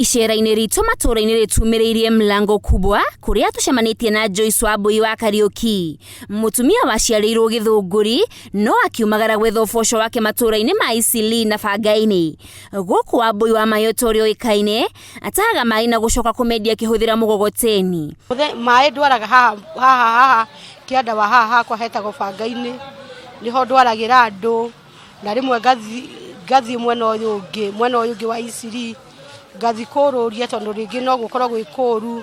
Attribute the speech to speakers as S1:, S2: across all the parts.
S1: Icera-inĩ ritũ matũra-inĩ rĩtumĩrĩirie Mlango Kubwa kuria tucemanitie na Joyce Wambui wa Kariuki. Mutumia waciarĩirwo Gĩthũngũri no akiumagara gwetha ũboco wake matũra-inĩ ma Eastleigh na Bangai-inĩ. Gũkũ Wambui wa Mayota ũrĩa ũĩkaine atahaga maĩ na gũcoka kũmendia akĩhũthĩra mũgogoteni.
S2: Maĩ ndwaraga haha kĩanda wa haha hakwa hetagwo Bangai-inĩ niho ndwaragĩra andũ na rĩmwe ngathi mwena ũyũ ũngĩ wa Eastleigh gathi kũrũria tondũ rĩngĩ no gũkorwo gwĩ kũru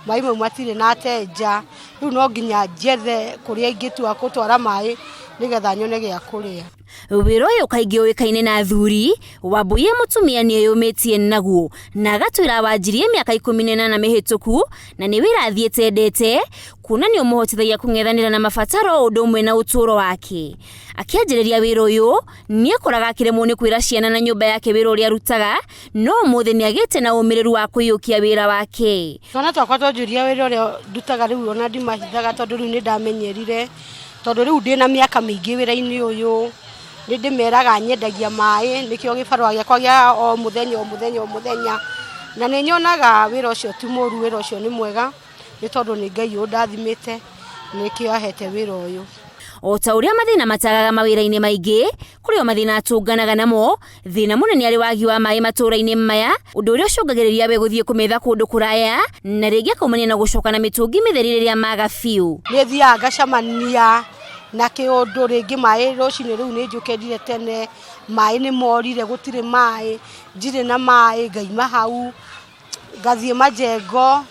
S2: maĩ mau matirĩ na atenja rĩu no nginya njethe kũrĩa ingĩtua gũtwara maĩ nĩgetha nyone gĩa kũrĩa.
S1: Wĩra ũyũ kaingĩ ũĩkaine na athuri, Wambui mũtumia nĩeyũmĩtie naguo na agatwĩra wanjirie mĩaka 18 mĩhĩtũku na nĩ wĩra athiĩte endete kuona nĩ ũmũhotithagia kũng'ethanĩra na mabataro ũndũ ũmwe na ũtũũro wake. Akĩanjĩrĩria wĩra ũyũ nĩekoraga akĩremwo nĩ kwĩra ciana na nyũmba yake wĩra ũrĩa arutaga, no ũmũthĩ nĩagĩte na ũmĩrĩru wa kũiyũkia wĩra wake.
S2: Twana twakwa twanjũria wĩra ũrĩa ndutaga rĩu ona ndimahithaga tondũ rĩu nĩ ndamenyerire tondũ rĩu ndĩ na mĩaka mĩingĩ wĩra-inĩ ũyũ. Ndĩmeraga nyendagia maĩ nĩkĩo gĩbarũa gĩakwa gĩa o mũthenya na nĩ nyonaga wĩra ũcio ti mũru, wĩra ũcio nĩ mwega nĩ tondũ nĩ Ngai ũndathimĩte nĩkĩo ahete wĩra ũyũ.
S1: O ta ũrĩa mathĩna matagaga mawĩra-inĩ maingĩ, kũrĩ o mathĩna atũnganaga namo, thĩna mũnene arĩ wagi wa maĩ matũra-inĩ maya, ũndũ ũrĩa ũcũngagĩrĩria we gũthiĩ kũmetha kũndũ kũraya na rĩngĩ akaumania na gũcoka na mĩtũngi mĩtheri rĩrĩa maga biũ.
S2: Nĩ thiaga ngacemania na kĩũndũ rĩngĩ maĩ rũcinĩ rĩu nĩ njũkĩrire tene, maĩ nĩ morire gũtirĩ maĩ, ndirĩ na maĩ ngaima hau ngathiĩ majengo,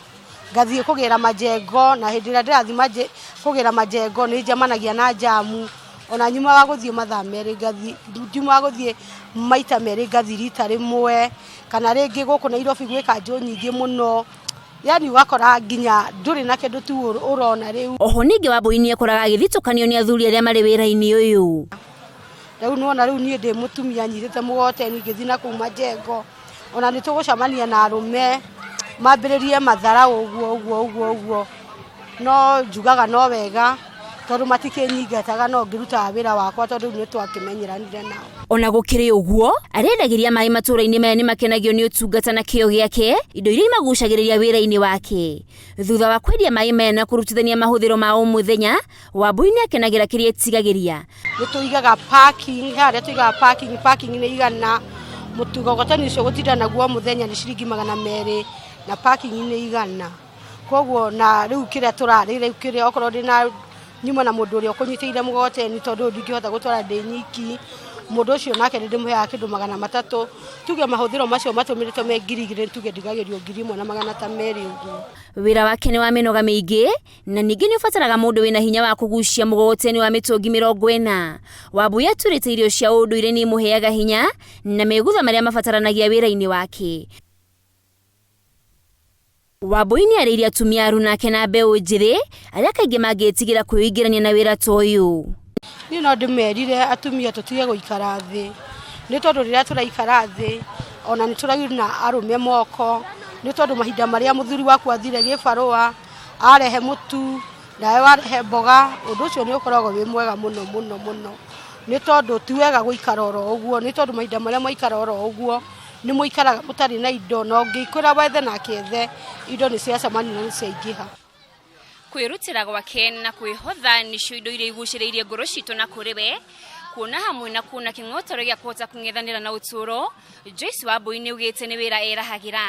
S2: ngathiĩ kũgĩra majengo na hĩndĩ ĩrĩa ndĩrathiĩ kũgĩra majengo nĩ njemanagia na jamu ona nyumaga gũthiĩ mathaa merĩ nyumaga gũthiĩ maita merĩ ngathi rita rĩmwe kana rĩngĩ gũkũ Nairobi gwĩ kanjũ nyingĩ mũno. Yani wakora nginya ndũrĩ na kĩndũ tu ũrona rĩu.
S1: Oho ningĩ Wambui nĩekoraga agĩthitũkanio nĩ athuri arĩa marĩ wĩra-inĩ ũyũ.
S2: Rĩu nĩwona rĩu niĩ ndĩ mũtumia nyitĩte mũgogoteni ngĩthiĩ na kũu majengo ona nĩ tũgũcemania na arũme mambĩrĩrie mathara ũguo no njugaga no wega tondũ matikĩnyingataga no ngĩrutaga wĩra wakwa tondũ nĩ twakĩmenyeranire nao. Ona
S1: gũkĩrĩ ũguo arendagĩria maĩ matũra-inĩ maya nĩmakenagio nĩ ũtungata na kĩyo gĩake, indo iria imagucagĩrĩria wĩra-inĩ wake. Thutha wa kwendia maĩ maya na kũrutithania mahũthĩro ma o mũthenya, Wambui nĩakenagĩra kĩrĩa etigagĩria.
S2: Nĩ tũigaga parking, harĩa tũigaga parking nĩ igana, mũtugogoteni ũcio gũtinda naguo o mũthenya nĩ ciringi 200 na parking nĩ igana. Koguo na rĩu kĩrĩa tũrarĩra kĩrĩa okorwo ndĩ na nyuma na mũndũ ũrĩa ũkũnyitĩire mũgogoteni tondũ ndingĩhota gũtwara ndĩ nyiki, mũndũ ũcio nake nĩ ndĩmũheaga kĩndũ 300, tuge mahũthĩro macio matũmĩrĩtwo me 2,000 tuge ndigagĩrio 1,200 ũguo.
S1: Wĩra wake nĩ wa mĩnoga mĩingĩ na ningĩ nĩ ũbataraga mũndũ wĩna hinya wa kũgucia mũgogoteni wa mĩtũngi 40. Wambui aturĩte irio cia ũndũire nĩ imũheaga hinya na megutha marĩa mabataranagia wĩra-inĩ wake. Wambui nĩarĩirie atumia aru nake na mbeũ njĩthĩ arĩa kaingĩ mangĩtigĩra kwĩingĩrania na wĩra ta ũyũ.
S2: Niĩ no ndĩmerire atumia tũtige gũikara thĩ nĩ tondũ rĩrĩa tũraikara thĩ ona nĩ tũrauna arũme moko nĩ tondũ mahinda marĩa mũthuri waku athire gĩbarũa arehe mũtu nawe warehe mboga, ũndũ ũcio nĩ ũkoragwo wĩ mwega mũno nĩ tondũ ti wega gũikara oro ũguo, nĩ tondũ mahinda marĩa mwaikara oro ũguo nĩ mũikaraga mũtarĩ na indo no ngĩkwĩra wethe na kĩethe indo nĩ ciacemania na nĩ ciaingĩha.
S1: Kwĩrutĩra gwake na kwĩhotha nĩcio indo iria igucĩrĩirie ngoro citũ na kũrĩ we, kuona hamwe na kuona kĩng'otoro gĩa kũhota kũng'ethanĩra na ũtũũro. Joyce Wambui nĩaugĩte nĩ wĩra erahagĩra.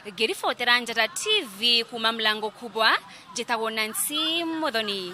S1: Ngĩribotera Njata TV kuma Mlango Kubwa, njĩtagwo Nancy Muthoni.